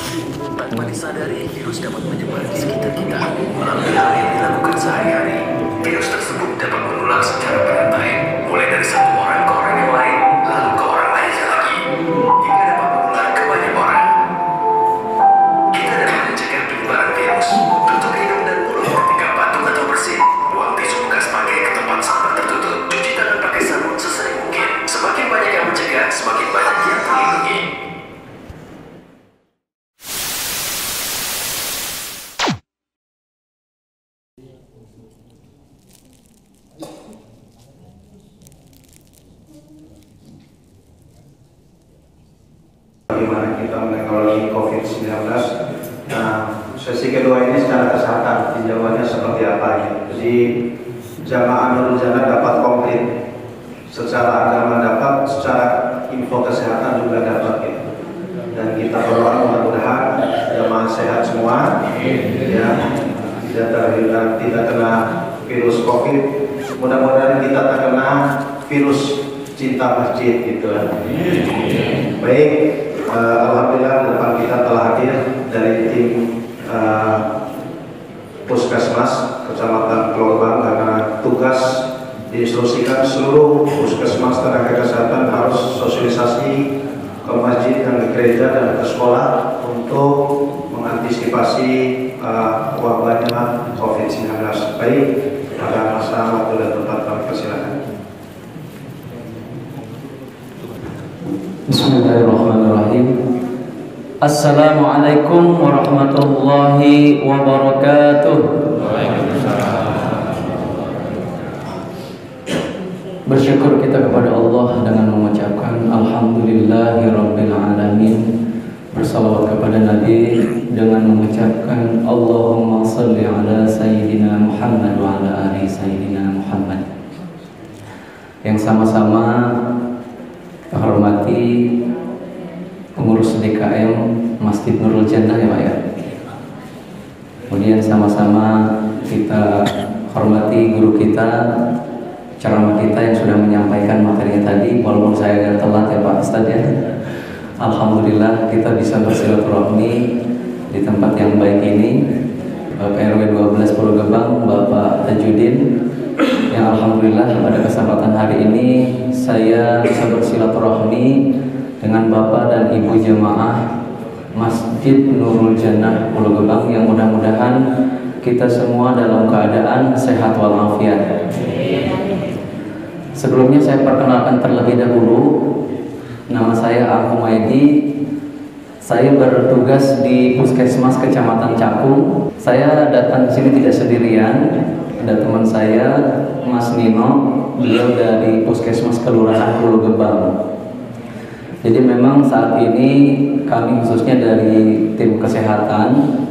Tanpa disadari, virus dapat menyebar di sekitar kita melalui hal yang dilakukan sehari-hari. Virus tersebut dapat menular secara berantai, mulai dari satu orang ke orang yang lain, lalu ke orang lainnya lagi, hingga dapat menular ke banyak orang. Kita dapat mencegah penyebaran virus. Tutup hidung dan mulut ketika batuk atau bersin. Buang tisu bekas pakai ke tempat sampah tertutup. Cuci tangan pakai sabun sesering mungkin. Semakin banyak yang mencegah, semakin banyak yang terlindungi. Bagaimana kita menangani COVID-19. Nah, sesi kedua ini secara kesehatan tinjauannya seperti apa ya. Jadi jamaah Nurul Jannah dapat komplit, secara agama dapat, secara info kesehatan juga dapat ya. Dan kita berdoa mudah-mudahan jamaah sehat semua ya, tidak kena virus COVID. Mudah-mudahan kita tak kena virus cinta masjid gitu kan. Baik. Alhamdulillah depan kita telah hadir dari tim Puskesmas Kecamatan Kelobang, karena tugas diinstruksikan seluruh puskesmas tenaga kesehatan harus sosialisasi ke masjid dan ke gereja dan ke sekolah untuk mengantisipasi wabahnya COVID-19. Baik, pada masa waktu dan tempat kami persilakan. Bismillahirrahmanirrahim. Assalamualaikum warahmatullahi wabarakatuh. Bersyukur kita kepada Allah dengan mengucapkan Alhamdulillahirabbil alamin. Bersalawat kepada Nabi dengan mengucapkan Allahumma shalli ala sayyidina Muhammad wa ala ali sayyidina Muhammad. Yang sama-sama kita hormati pengurus DKM Masjid Nurul Jannah ya Pak ya. Kemudian sama-sama kita hormati guru kita, ceramah kita yang sudah menyampaikan materinya tadi, walaupun saya agak telat ya Pak Ustadz ya. Alhamdulillah kita bisa bersilaturahmi di tempat yang baik ini. Bapak RW 12 Pulau Gebang, Bapak Tajudin, yang alhamdulillah pada kesempatan hari ini saya bisa bersilaturahmi dengan Bapak dan Ibu jemaah Masjid Nurul Jannah Pulau Gebang, yang mudah-mudahan kita semua dalam keadaan sehat walafiat. Sebelumnya saya perkenalkan terlebih dahulu, nama saya Al-Humaydi. Saya bertugas di Puskesmas Kecamatan Cakung. Saya datang ke sini tidak sendirian. Ada teman saya, Mas Nino, beliau dari Puskesmas Kelurahan Pulau Gebang. Jadi memang saat ini kami khususnya dari tim kesehatan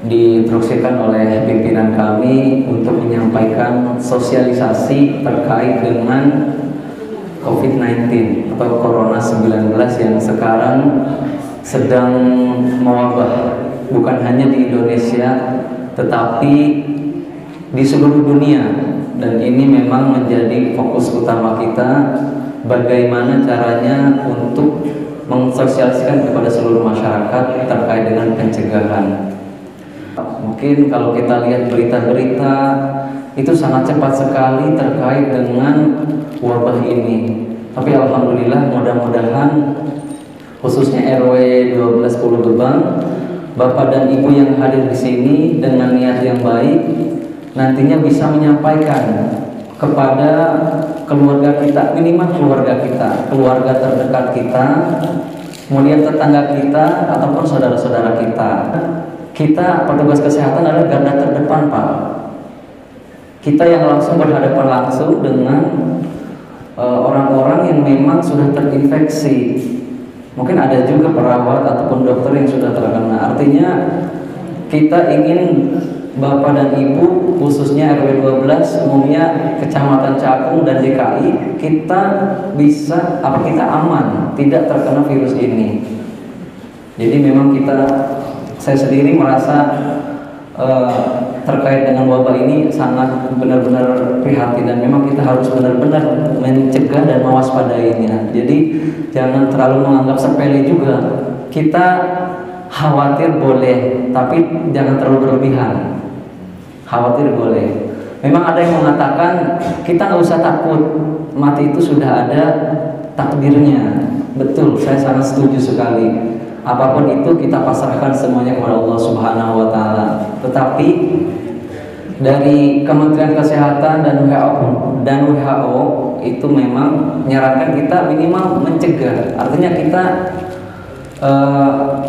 diinstruksikan oleh pimpinan kami untuk menyampaikan sosialisasi terkait dengan COVID-19 atau Corona 19 yang sekarang sedang mewabah, bukan hanya di Indonesia tetapi di seluruh dunia. Dan ini memang menjadi fokus utama kita, bagaimana caranya untuk mensosialisasikan kepada seluruh masyarakat terkait dengan pencegahan. Mungkin kalau kita lihat berita-berita itu sangat cepat sekali terkait dengan wabah ini. Tapi alhamdulillah, mudah-mudahan khususnya RW 12 Pulau Gebang, Bapak dan Ibu yang hadir di sini dengan niat yang baik nantinya bisa menyampaikan kepada keluarga kita, minimal keluarga kita, keluarga terdekat kita, kemudian tetangga kita ataupun saudara-saudara kita. Kita petugas kesehatan adalah garda terdepan Pak. Kita yang langsung berhadapan langsung dengan orang-orang yang memang sudah terinfeksi. Mungkin ada juga perawat ataupun dokter yang sudah terkena. Artinya kita ingin Bapak dan Ibu khususnya RW 12 umumnya Kecamatan Cakung dan DKI kita bisa kita aman, tidak terkena virus ini. Jadi memang saya sendiri merasa terkait dengan wabah ini sangat benar-benar prihatin, dan memang kita harus benar-benar mencegah dan mewaspadainya. Jadi jangan terlalu menganggap sepele juga. Kita khawatir boleh, tapi jangan terlalu berlebihan. Khawatir boleh. Memang ada yang mengatakan kita nggak usah takut, mati itu sudah ada takdirnya. Betul, saya sangat setuju sekali. Apapun itu kita pasrahkan semuanya kepada Allah Subhanahu wa taala. Tetapi dari Kementerian Kesehatan dan WHO itu memang menyarankan kita minimal mencegah. Artinya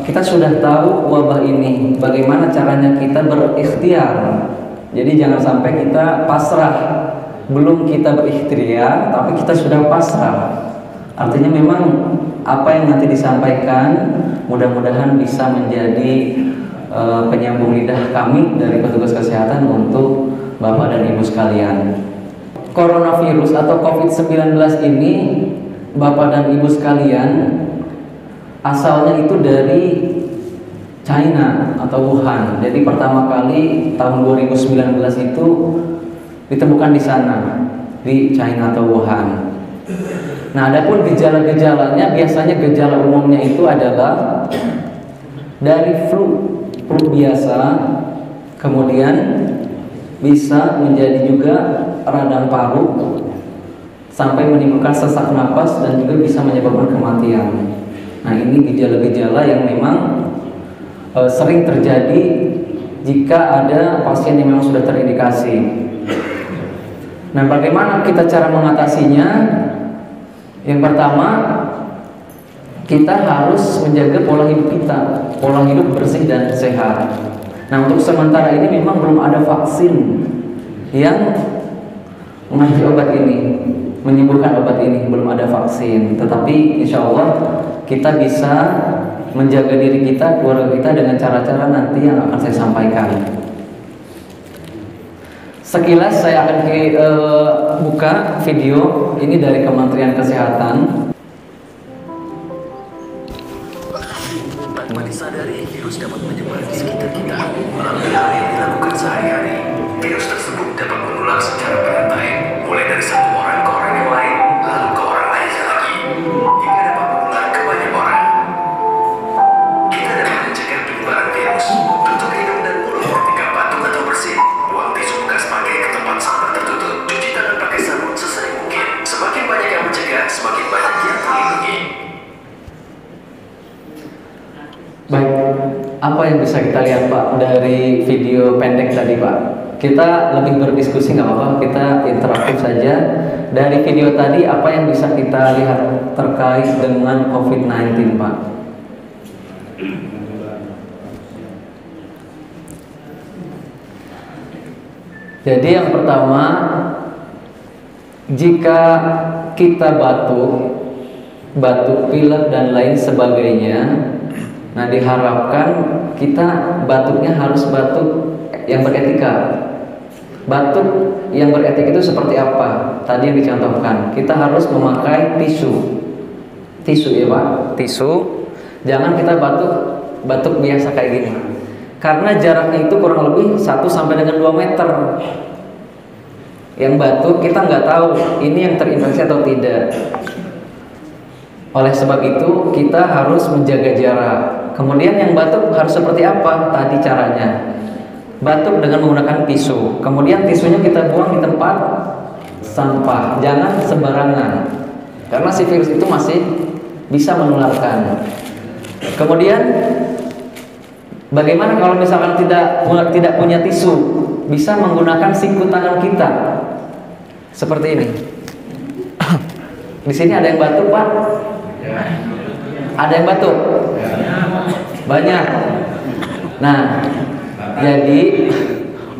kita sudah tahu wabah ini, bagaimana caranya kita berikhtiar. Jadi jangan sampai kita pasrah, belum kita berikhtiar tapi kita sudah pasrah. Artinya memang apa yang nanti disampaikan mudah-mudahan bisa menjadi penyambung lidah kami dari petugas kesehatan untuk Bapak dan Ibu sekalian. Coronavirus atau COVID-19 ini, Bapak dan Ibu sekalian, asalnya itu dari China atau Wuhan. Jadi pertama kali tahun 2019 itu ditemukan di sana, di China atau Wuhan. Nah, adapun gejala-gejalanya, biasanya gejala umumnya itu adalah dari flu biasa, kemudian bisa menjadi juga radang paru sampai menimbulkan sesak napas dan juga bisa menyebabkan kematian. Nah, ini gejala-gejala yang memang sering terjadi jika ada pasien yang memang sudah terindikasi. Nah, bagaimana kita cara mengatasinya? Yang pertama, kita harus menjaga pola hidup kita, pola hidup bersih dan sehat. Nah, untuk sementara ini memang belum ada vaksin yang menganti obat ini, menyembuhkan obat ini, belum ada vaksin. Tetapi insya Allah kita bisa menjaga diri kita, keluarga kita dengan cara-cara nanti yang akan saya sampaikan. Sekilas saya akan buka video ini dari Kementerian Kesehatan. Tanpa disadari, virus dapat menyebar di sekitar kita melalui hal yang dilakukan sehari-hari. Virus tersebut dapat menular secara berantai, mulai dari satu orang ke orang yang lain, lalu ke orang lainnya lagi, hingga dapat menular ke banyak orang. Kita dapat mencegah penyebaran virus. Tutup hidung dan mulut ketika batuk atau bersin. Buang tisu bekas pakai ke tempat sampah tertutup. Cuci tangan pakai sabun sesering mungkin. Semakin banyak yang mencegah, semakin banyak yang terlindungi. Baik, apa yang bisa kita lihat Pak dari video pendek tadi Pak? Kita lebih berdiskusi nggak apa-apa, kita interaktif saja. Dari video tadi apa yang bisa kita lihat terkait dengan COVID-19 Pak? Jadi yang pertama, jika kita batuk pilek dan lain sebagainya, nah diharapkan kita batuknya harus batuk yang beretika. Batuk yang beretika itu seperti apa? Tadi yang dicontohkan, kita harus memakai tisu ya Pak, tisu. Jangan kita batuk biasa kayak gini, karena jaraknya itu kurang lebih 1 sampai dengan 2 meter. Yang batuk kita nggak tahu ini yang terinfeksi atau tidak. Oleh sebab itu kita harus menjaga jarak. Kemudian yang batuk harus seperti apa tadi caranya? Batuk dengan menggunakan tisu. Kemudian tisunya kita buang di tempat sampah. Jangan sembarangan, karena si virus itu masih bisa menularkan. Kemudian bagaimana kalau misalkan tidak punya tisu? Bisa menggunakan siku tangan kita seperti ini. Di sini ada yang batuk Pak? Ada yang batuk? Banyak. Nah, jadi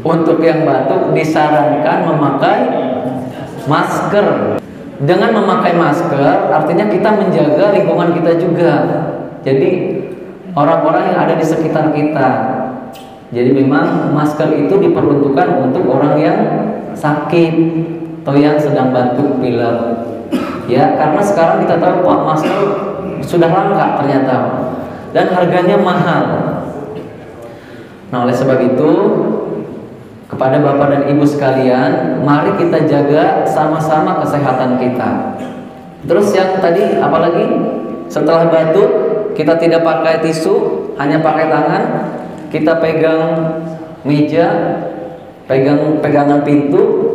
untuk yang batuk disarankan memakai masker. Dengan memakai masker artinya kita menjaga lingkungan kita juga. Jadi orang-orang yang ada di sekitar kita. Jadi memang masker itu diperuntukkan untuk orang yang sakit atau yang sedang batuk pilek. Ya, karena sekarang kita tahu Pak, masker sudah langka ternyata dan harganya mahal. Nah, oleh sebab itu kepada Bapak dan Ibu sekalian, mari kita jaga sama-sama kesehatan kita. Terus yang tadi apalagi? Setelah batuk kita tidak pakai tisu, hanya pakai tangan, kita pegang meja, pegangan pintu,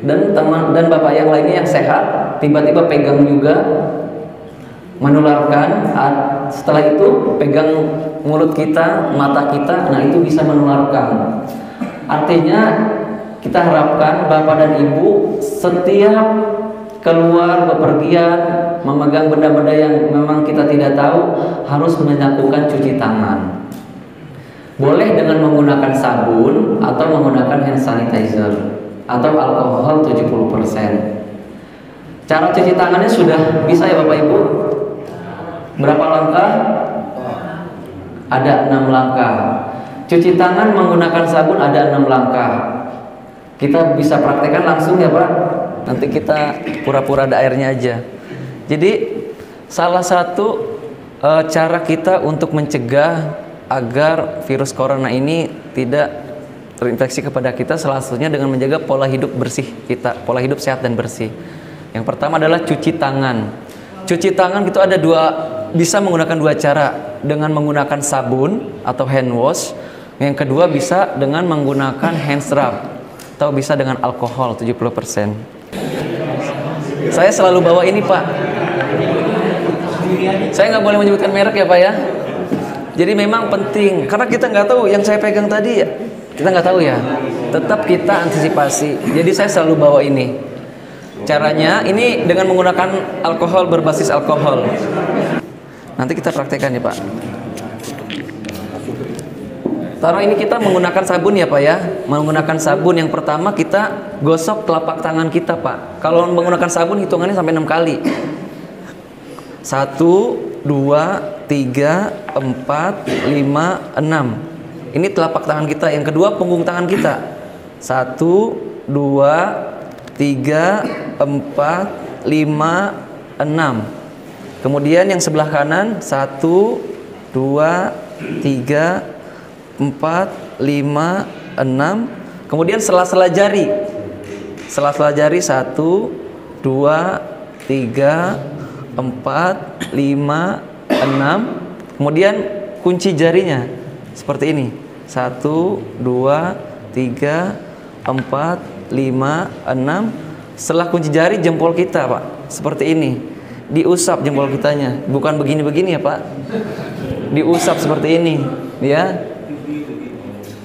dan teman dan bapak yang lainnya yang sehat tiba-tiba pegang juga, menularkan. Setelah itu pegang mulut kita, mata kita, nah itu bisa menularkan. Artinya kita harapkan bapak dan ibu setiap keluar bepergian memegang benda-benda yang memang kita tidak tahu harus melakukan cuci tangan. Boleh dengan menggunakan sabun atau menggunakan hand sanitizer atau alkohol 70%. Cara cuci tangannya sudah bisa ya Bapak Ibu? Berapa langkah? Ada 6 langkah. Cuci tangan menggunakan sabun ada 6 langkah. Kita bisa praktekkan langsung ya Pak. Nanti kita pura-pura ada airnya aja. Jadi salah satu cara kita untuk mencegah agar virus corona ini tidak terinfeksi kepada kita salah satunya dengan menjaga pola hidup bersih kita, pola hidup sehat dan bersih. Yang pertama adalah cuci tangan. Cuci tangan itu ada bisa menggunakan 2 cara, dengan menggunakan sabun atau hand wash. Yang kedua bisa dengan menggunakan hand scrub atau bisa dengan alkohol 70%. Saya selalu bawa ini Pak. Saya nggak boleh menyebutkan merek ya Pak ya. Jadi memang penting karena kita nggak tahu yang saya pegang tadi ya, kita nggak tahu ya. Tetap kita antisipasi. Jadi saya selalu bawa ini. Caranya ini dengan menggunakan alkohol berbasis alkohol. Nanti kita praktekkan ya Pak. Taruh ini kita menggunakan sabun ya Pak ya. Menggunakan sabun yang pertama kita gosok telapak tangan kita Pak. Kalau menggunakan sabun hitungannya sampai 6 kali. 1, 2, 3, 4, 5, 6. Ini telapak tangan kita. Yang kedua punggung tangan kita. 1, 2, 3, 4, 5, 6. Kemudian yang sebelah kanan 1, 2, 3, 4, 5, 6. Kemudian sela-sela jari. Sela-sela jari 1, 2, 3, 4, 5, 6. Kemudian kunci jarinya seperti ini. 1, 2, 3, 4, 5, 6. Setelah kunci jari jempol kita Pak seperti ini. Diusap jempol kitanya, bukan begini-begini ya Pak. Diusap seperti ini, ya.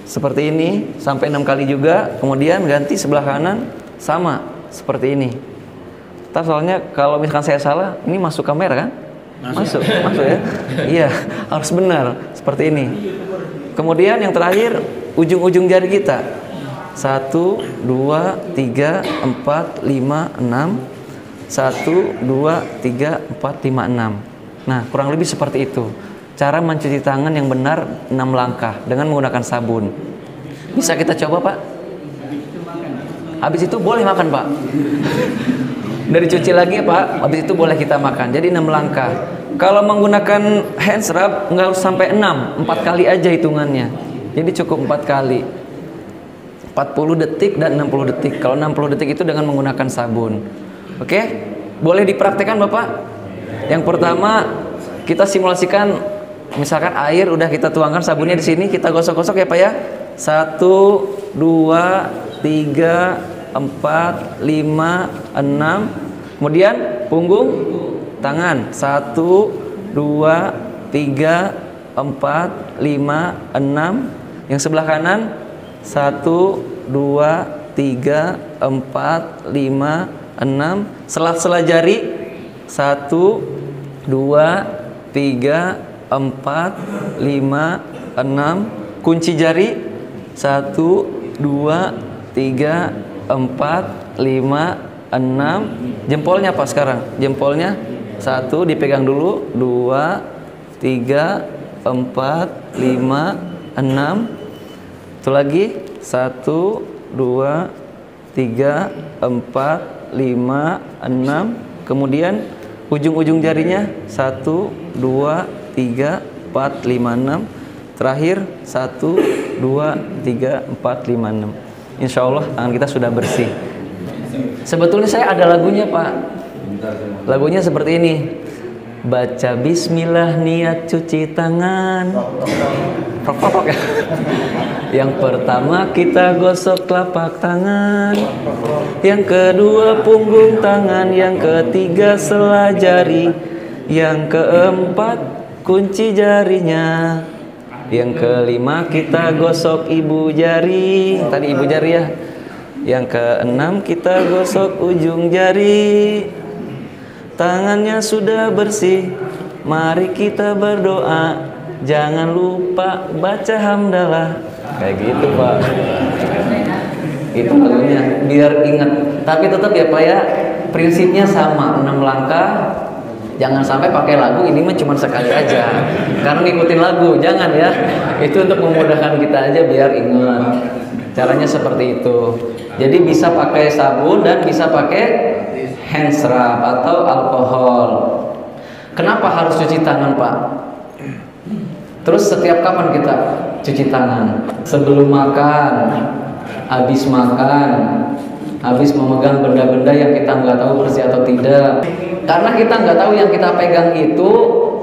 Seperti ini sampai 6 kali juga. Kemudian ganti sebelah kanan sama seperti ini. Ntar soalnya kalau misalkan saya salah, ini masuk kamera kan? Masuk ya. Iya, harus benar seperti ini. Kemudian yang terakhir ujung-ujung jari kita. 1, 2, 3, 4, 5, 6. 1, 2, 3, 4, 5, 6. Nah kurang lebih seperti itu cara mencuci tangan yang benar 6 langkah dengan menggunakan sabun. Bisa kita coba Pak. Habis itu boleh makan Pak. Dari cuci lagi Pak, habis itu boleh kita makan. Jadi 6 langkah. Kalau menggunakan hand scrub nggak harus sampai 6, 4 kali aja hitungannya. Jadi cukup 4 kali, 40 detik dan 60 detik. Kalau 60 detik itu dengan menggunakan sabun. Oke, boleh dipraktekkan Bapak. Yang pertama kita simulasikan, misalkan air udah kita tuangkan sabunnya di sini, kita gosok-gosok ya Pak ya. 1, 2, 3, 4, 5, 6. Kemudian punggung tangan 1, 2, 3, 4, 5, 6. Yang sebelah kanan 1, 2, 3, 4, 5, 6. Sela-sela jari 1, 2, 3, 4, 5, 6. Kunci jari 1, 2, 3, 4, 5, 6. Jempolnya apa sekarang? Jempolnya 1 dipegang dulu, 2, 3, 4, 5, 6. Itu lagi 1, 2, 3, 4, 5, 6. Kemudian ujung-ujung jarinya 1, 2, 3, 4, 5, 6. Terakhir 1, 2, 3, 4, 5, 6. Insya Allah tangan kita sudah bersih. Sebetulnya saya ada lagunya Pak. Lagunya seperti ini. Baca bismillah niat cuci tangan. Prok ya. Yang pertama kita gosok telapak tangan, yang kedua punggung tangan, yang ketiga sela jari, yang keempat kunci jarinya, yang kelima kita gosok ibu jari. Tadi ibu jari ya. Yang keenam kita gosok ujung jari. Tangannya sudah bersih, mari kita berdoa. Jangan lupa baca hamdalah. Kayak gitu Pak. Itu lagunya biar ingat. Tapi tetap ya Pak ya, prinsipnya sama, 6 langkah. Jangan sampai pakai lagu ini mah cuma sekali aja. Karena ngikutin lagu, jangan ya. Itu untuk memudahkan kita aja biar ingat. Caranya seperti itu. Jadi bisa pakai sabun dan bisa pakai hand scrub atau alkohol. Kenapa harus cuci tangan Pak? Terus setiap kapan kita cuci tangan? Sebelum makan, habis makan, habis memegang benda-benda yang kita nggak tahu bersih atau tidak. Karena kita nggak tahu yang kita pegang itu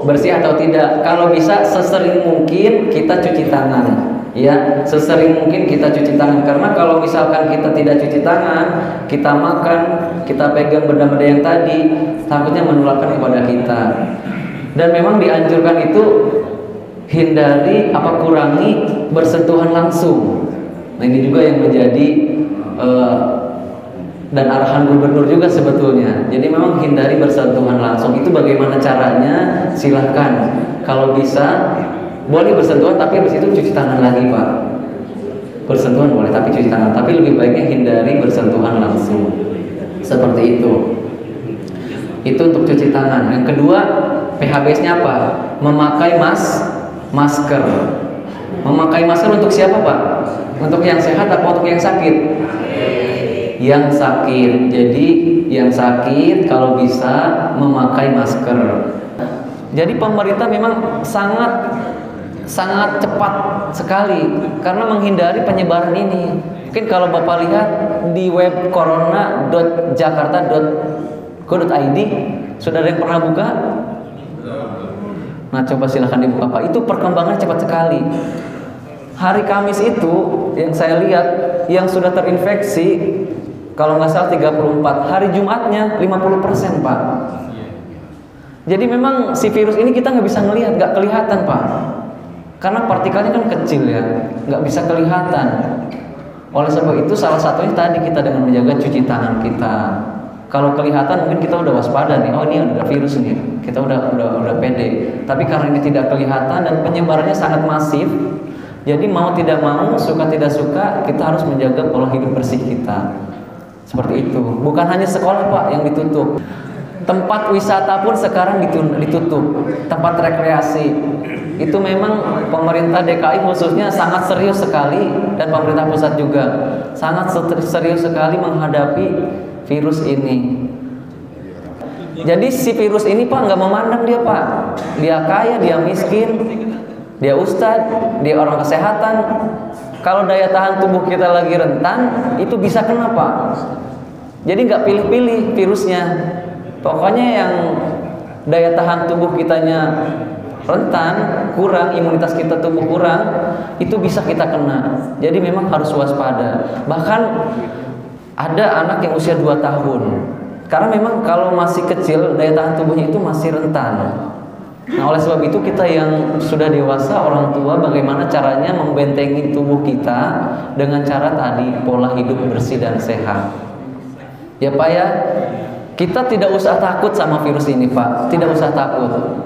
bersih atau tidak. Kalau bisa sesering mungkin kita cuci tangan. Ya, sesering mungkin kita cuci tangan. Karena kalau misalkan kita tidak cuci tangan, kita makan, kita pegang benda-benda yang tadi, takutnya menularkan kepada kita. Dan memang dianjurkan itu hindari kurangi bersentuhan langsung. Nah ini juga yang menjadi dan arahan gubernur juga sebetulnya. Jadi memang hindari bersentuhan langsung. Itu bagaimana caranya? Silahkan. Kalau bisa boleh bersentuhan, tapi habis itu cuci tangan lagi Pak. Bersentuhan boleh, tapi cuci tangan. Tapi lebih baiknya hindari bersentuhan langsung. Seperti itu. Itu untuk cuci tangan. Yang kedua, PHBS-nya apa? Memakai masker. Memakai masker untuk siapa Pak? Untuk yang sehat atau untuk yang sakit? Yang sakit. Jadi yang sakit kalau bisa memakai masker. Jadi pemerintah memang sangat cepat sekali karena menghindari penyebaran ini. Mungkin kalau Bapak lihat di web corona.jakarta.go.id, sudah ada yang pernah buka? Nah coba silahkan dibuka Pak. Itu perkembangan cepat sekali. Hari Kamis itu yang saya lihat yang sudah terinfeksi kalau nggak salah 34. Hari Jumatnya 50% Pak. Jadi memang si virus ini kita nggak bisa ngelihat, nggak kelihatan Pak. Karena partikelnya kan kecil ya, nggak bisa kelihatan. Oleh sebab itu salah satunya tadi kita dengan menjaga cuci tangan kita. Kalau kelihatan mungkin kita udah waspada nih, oh ini ada virus nih, kita udah pede. Tapi karena ini tidak kelihatan dan penyebarannya sangat masif, jadi mau tidak mau, suka tidak suka, kita harus menjaga pola hidup bersih kita. Seperti itu. Bukan hanya sekolah Pak yang ditutup, tempat wisata pun sekarang ditutup, tempat rekreasi. Itu memang pemerintah DKI khususnya sangat serius sekali dan pemerintah pusat juga sangat serius sekali menghadapi virus ini. Jadi si virus ini Pak nggak memandang dia Pak, dia kaya, dia miskin, dia ustadz, dia orang kesehatan. Kalau daya tahan tubuh kita lagi rentan, itu bisa kena Pak. Jadi nggak pilih-pilih virusnya. Pokoknya yang daya tahan tubuh kitanya rentan, kurang, imunitas kita tubuh kurang, itu bisa kita kena. Jadi memang harus waspada. Bahkan ada anak yang usia 2 tahun. Karena memang kalau masih kecil, daya tahan tubuhnya itu masih rentan. Nah oleh sebab itu kita yang sudah dewasa, orang tua, bagaimana caranya membentengi tubuh kita dengan cara tadi, pola hidup bersih dan sehat. Ya Pak ya, kita tidak usah takut sama virus ini Pak, tidak usah takut.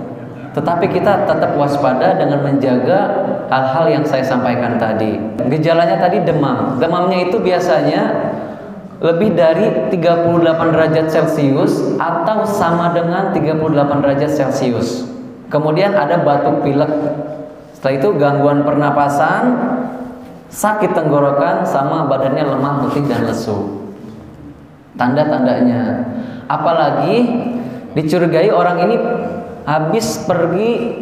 Tetapi kita tetap waspada dengan menjaga hal-hal yang saya sampaikan tadi. Gejalanya tadi demam. Demamnya itu biasanya lebih dari 38 derajat Celcius atau sama dengan 38 derajat Celcius. Kemudian ada batuk pilek. Setelah itu gangguan pernapasan, sakit tenggorokan, sama badannya lemah, letih dan lesu. Tanda-tandanya. Apalagi dicurigai orang ini habis pergi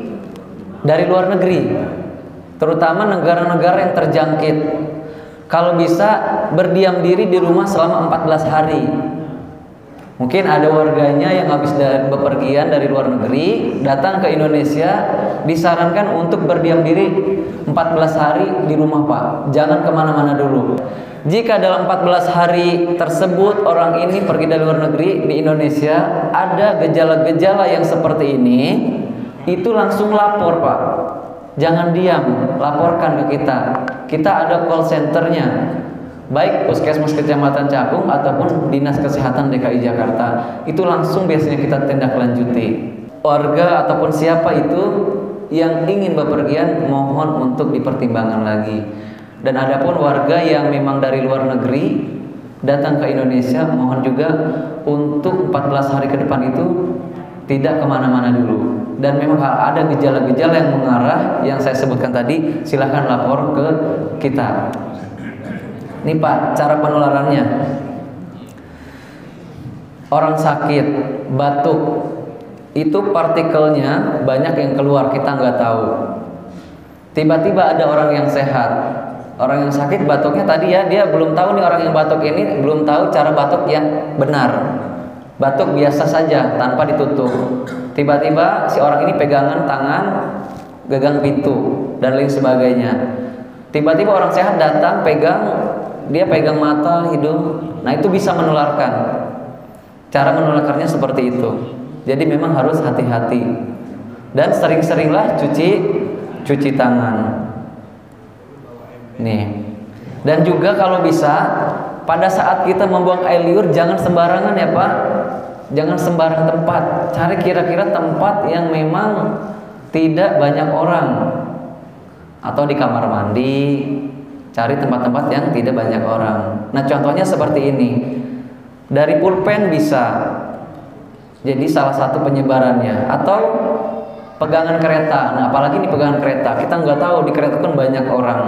dari luar negeri, terutama negara-negara yang terjangkit. Kalau bisa berdiam diri di rumah selama 14 hari. Mungkin ada warganya yang habis bepergian dari luar negeri datang ke Indonesia, disarankan untuk berdiam diri 14 hari di rumah Pak, jangan kemana-mana dulu. Jika dalam 14 hari tersebut orang ini pergi dari luar negeri, di Indonesia ada gejala-gejala yang seperti ini, itu langsung lapor Pak, jangan diam, laporkan ke kita. Kita ada call centernya, baik Puskesmas Kecamatan Cakung ataupun Dinas Kesehatan DKI Jakarta. Itu langsung biasanya kita tindak lanjuti. Warga ataupun siapa itu yang ingin bepergian, mohon untuk dipertimbangkan lagi. Dan adapun warga yang memang dari luar negeri datang ke Indonesia, mohon juga untuk 14 hari ke depan itu tidak kemana-mana dulu. Dan memang ada gejala-gejala yang mengarah yang saya sebutkan tadi, silahkan lapor ke kita. Ini Pak, cara penularannya. Orang sakit, batuk, itu partikelnya banyak yang keluar, kita nggak tahu. Tiba-tiba ada orang yang sehat, orang yang sakit batuknya tadi ya, dia belum tahu nih, orang yang batuk ini belum tahu cara batuk yang benar. Batuk biasa saja tanpa ditutup. Tiba-tiba si orang ini pegangan tangan, gagang pintu dan lain sebagainya. Tiba-tiba orang sehat datang dia pegang mata, hidung. Nah, itu bisa menularkan. Cara menularkannya seperti itu. Jadi memang harus hati-hati. Dan sering-seringlah cuci tangan. Nih. Dan juga kalau bisa pada saat kita membuang air liur jangan sembarangan ya Pak. Jangan sembarang tempat. Cari kira-kira tempat yang memang tidak banyak orang. Atau di kamar mandi. Cari tempat-tempat yang tidak banyak orang. Nah, contohnya seperti ini. Dari pulpen bisa. Jadi salah satu penyebarannya. Atau pegangan kereta. Nah, apalagi di pegangan kereta. Kita nggak tahu di kereta kan banyak orang.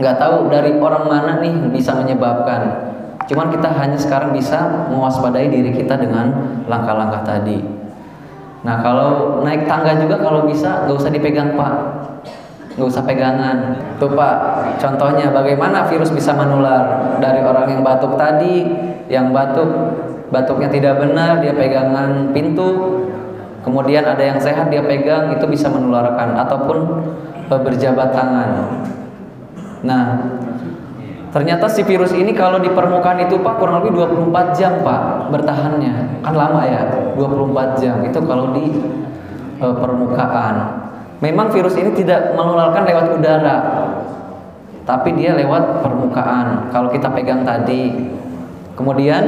Nggak tahu dari orang mana nih bisa menyebabkan. Cuman kita hanya sekarang bisa mewaspadai diri kita dengan langkah-langkah tadi. Nah, kalau naik tangga juga kalau bisa nggak usah dipegang Pak, nggak usah pegangan. Tuh Pak, contohnya bagaimana virus bisa menular dari orang yang batuk tadi, yang batuknya tidak benar, dia pegangan pintu. Kemudian ada yang sehat dia pegang, itu bisa menularkan ataupun berjabat tangan. Nah, ternyata si virus ini kalau di permukaan itu Pak kurang lebih 24 jam Pak bertahannya. Kan lama ya, 24 jam itu kalau di permukaan. Memang virus ini tidak menularkan lewat udara, tapi dia lewat permukaan. Kalau kita pegang tadi. Kemudian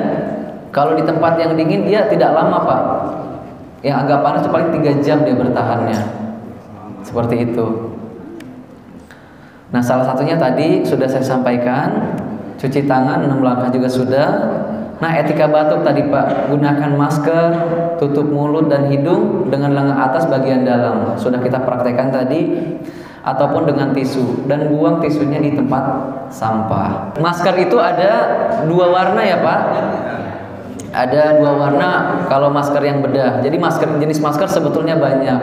kalau di tempat yang dingin dia tidak lama Pak. Yang agak panas paling 3 jam dia bertahannya. Seperti itu. Nah, salah satunya tadi sudah saya sampaikan, cuci tangan 6 langkah juga sudah. Nah, etika batuk tadi Pak, gunakan masker, tutup mulut dan hidung dengan lengan atas bagian dalam. Sudah kita praktekkan tadi. Ataupun dengan tisu, dan buang tisunya di tempat sampah. Masker itu ada 2 warna ya Pak. Ada 2 warna kalau masker yang bedah. Jadi jenis masker sebetulnya banyak.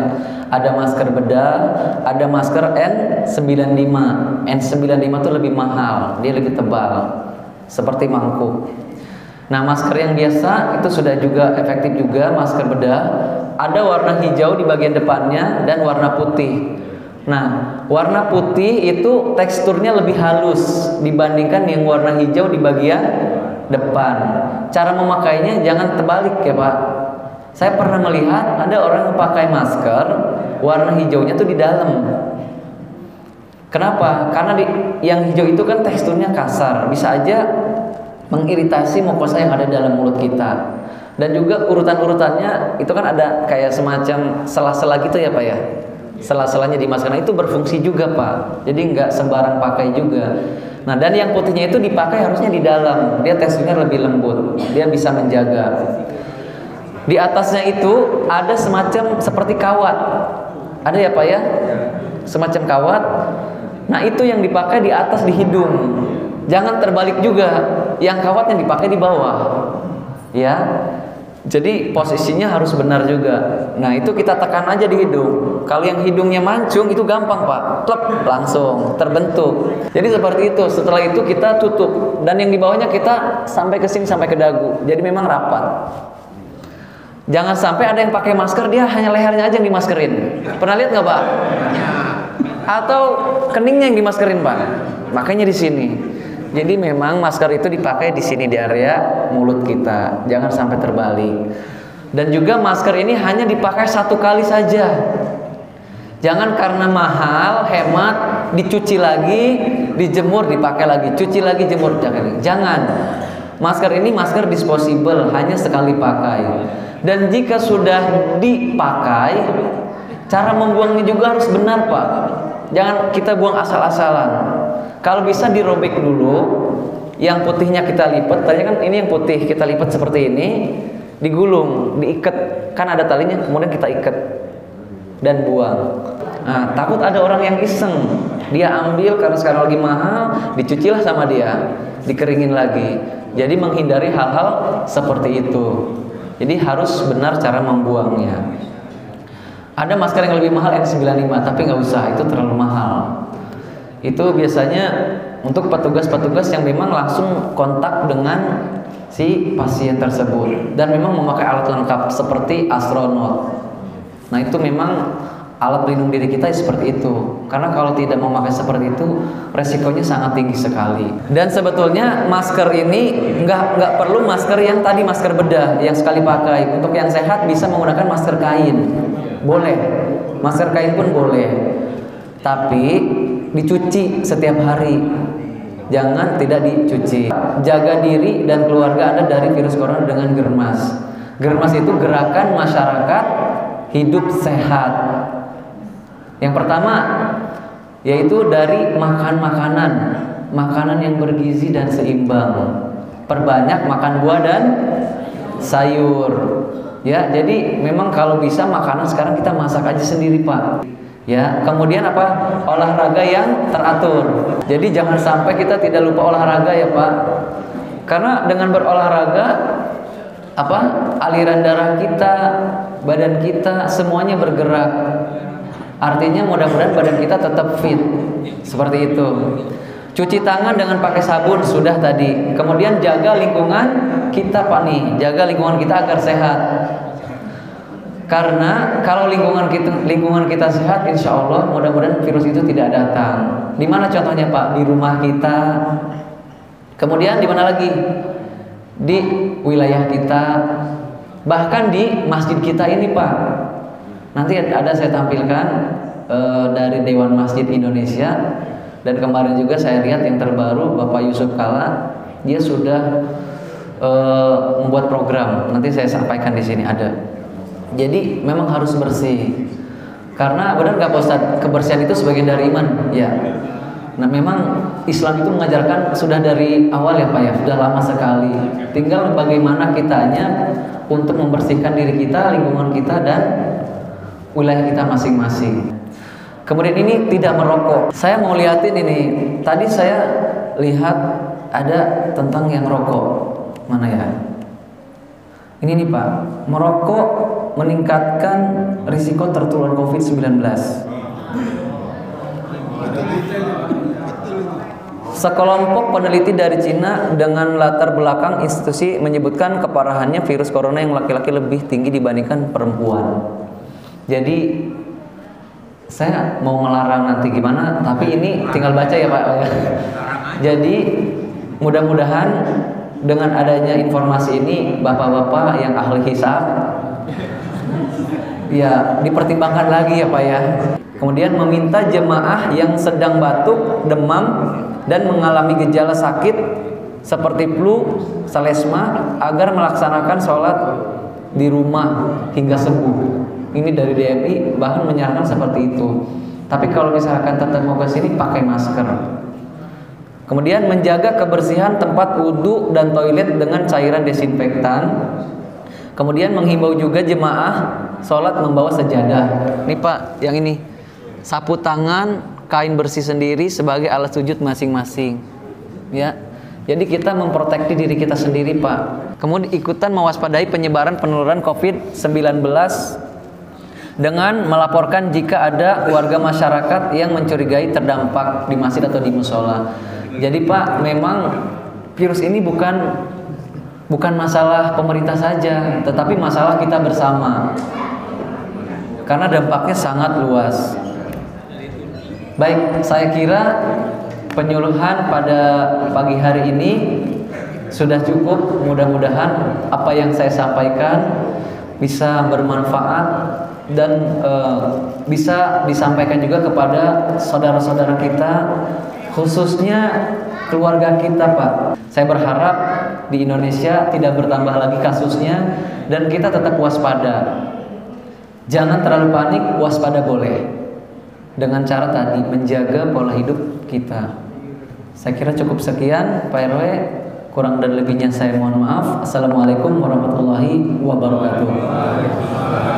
Ada masker bedah, ada masker N95. N95 itu lebih mahal, dia lebih tebal, seperti mangkuk. Nah, masker yang biasa itu sudah juga efektif juga, masker bedah. Ada warna hijau di bagian depannya dan warna putih. Nah, warna putih itu teksturnya lebih halus dibandingkan yang warna hijau di bagian depan. Cara memakainya jangan terbalik ya Pak. Saya pernah melihat ada orang yang pakai masker warna hijaunya tuh di dalam. Kenapa? Karena yang hijau itu kan teksturnya kasar, bisa aja mengiritasi mukosa yang ada dalam mulut kita. Dan juga urutan-urutannya itu kan ada kayak semacam sela-sela gitu ya Pak ya. Sela-selanya di masker, nah itu berfungsi juga Pak. Jadi nggak sembarang pakai juga. Nah, dan yang putihnya itu dipakai harusnya di dalam. Dia teksturnya lebih lembut, dia bisa menjaga. Di atasnya itu ada semacam seperti kawat. Ada ya Pak ya? Semacam kawat. Nah, itu yang dipakai di atas di hidung. Jangan terbalik juga. Yang kawat yang dipakai di bawah. Ya. Jadi posisinya harus benar juga. Nah, itu kita tekan aja di hidung. Kalau yang hidungnya mancung itu gampang Pak, plek langsung terbentuk. Jadi seperti itu. Setelah itu kita tutup dan yang di bawahnya kita sampai ke sini sampai ke dagu. Jadi memang rapat. Jangan sampai ada yang pakai masker dia hanya lehernya aja yang dimaskerin. Pernah lihat nggak Pak? Atau keningnya yang dimaskerin Pak? Makanya di sini. Jadi memang masker itu dipakai di sini di area mulut kita. Jangan sampai terbalik. Dan juga masker ini hanya dipakai 1 kali saja. Jangan karena mahal, hemat, dicuci lagi, dijemur, dipakai lagi, cuci lagi, jemur, jangan. Masker ini masker disposable, hanya sekali pakai. Dan jika sudah dipakai, cara membuangnya juga harus benar Pak. Jangan kita buang asal-asalan. Kalau bisa dirobek dulu, yang putihnya kita lipat. Tadi kan ini yang putih kita lipat seperti ini, digulung, diikat, kan ada talinya, kemudian kita ikat dan buang. Nah, takut ada orang yang iseng, dia ambil karena sekarang lagi mahal, dicucilah sama dia, dikeringin lagi. Jadi menghindari hal-hal seperti itu. Jadi harus benar cara membuangnya. Ada masker yang lebih mahal N95, tapi nggak usah, itu terlalu mahal. Itu biasanya untuk petugas-petugas yang memang langsung kontak dengan si pasien tersebut dan memang memakai alat lengkap seperti astronot. Nah itu memang alat pelindung diri kita seperti itu. Karena kalau tidak memakai seperti itu, resikonya sangat tinggi sekali. Dan sebetulnya masker ini nggak perlu masker yang tadi masker bedah yang sekali pakai. Untuk yang sehat bisa menggunakan masker kain, boleh. Masker kain pun boleh. Tapi dicuci setiap hari. Jangan tidak dicuci. Jaga diri dan keluarga Anda dari virus corona dengan germas. Germas itu gerakan masyarakat hidup sehat. Yang pertama yaitu dari makan makanan yang bergizi dan seimbang. Perbanyak makan buah dan sayur. Ya, jadi memang kalau bisa makanan sekarang kita masak aja sendiri, Pak. Ya, kemudian apa? Olahraga yang teratur. Jadi jangan sampai kita tidak lupa olahraga ya, Pak. Karena dengan berolahraga aliran darah kita, badan kita semuanya bergerak. Artinya mudah-mudahan badan kita tetap fit. Seperti itu. Cuci tangan dengan pakai sabun sudah tadi. Kemudian jaga lingkungan kita, Pak nih. Jaga lingkungan kita agar sehat. Karena kalau lingkungan kita sehat, insya Allah mudah-mudahan virus itu tidak datang. Di mana contohnya Pak? Di rumah kita. Kemudian di mana lagi? Di wilayah kita. Bahkan di masjid kita ini Pak. Nanti ada saya tampilkan dari Dewan Masjid Indonesia. Dan kemarin juga saya lihat yang terbaru Bapak Yusuf Kala, dia sudah membuat program. Nanti saya sampaikan di sini ada. Jadi memang harus bersih. Karena benar nggak Pak Ustadz, kebersihan itu sebagian dari iman, ya. Nah memang Islam itu mengajarkan sudah dari awal ya Pak ya, sudah lama sekali. Tinggal bagaimana kitanya untuk membersihkan diri kita, lingkungan kita dan wilayah kita masing-masing. Kemudian ini tidak merokok. Saya mau liatin ini. Tadi saya lihat ada tentang yang rokok. Mana ya? Ini nih Pak, merokok meningkatkan risiko tertular COVID-19. Sekelompok peneliti dari Cina dengan latar belakang institusi menyebutkan keparahannya virus corona yang laki-laki lebih tinggi dibandingkan perempuan. Jadi saya mau ngelarang nanti gimana, tapi ini tinggal baca ya Pak. Jadi mudah-mudahan dengan adanya informasi ini bapak-bapak yang ahli hisab ya dipertimbangkan lagi ya Pak ya. Kemudian meminta jemaah yang sedang batuk, demam dan mengalami gejala sakit seperti flu, selesma agar melaksanakan sholat di rumah hingga sembuh. Ini dari DMI bahkan menyarankan seperti itu. Tapi kalau misalkan tetap mau ke sini pakai masker. Kemudian menjaga kebersihan tempat wudhu dan toilet dengan cairan desinfektan. Kemudian menghimbau juga jemaah sholat membawa sejadah. Nih Pak, yang ini sapu tangan, kain bersih sendiri sebagai alat sujud masing-masing. Ya, jadi kita memproteksi diri kita sendiri Pak. Kemudian ikutan mewaspadai penyebaran penularan COVID-19 dengan melaporkan jika ada warga masyarakat yang mencurigai terdampak di masjid atau di musola. Jadi Pak, memang virus ini bukan bukan masalah pemerintah saja, tetapi masalah kita bersama. Karena dampaknya sangat luas. Baik, saya kira penyuluhan pada pagi hari ini sudah cukup. Mudah-mudahan apa yang saya sampaikan bisa bermanfaat dan bisa disampaikan juga kepada saudara-saudara kita, khususnya keluarga kita, Pak. Saya berharap di Indonesia tidak bertambah lagi kasusnya dan kita tetap waspada. Jangan terlalu panik, waspada boleh. Dengan cara tadi menjaga pola hidup kita. Saya kira cukup sekian, Pak RW. Kurang dan lebihnya saya mohon maaf. Assalamualaikum warahmatullahi wabarakatuh.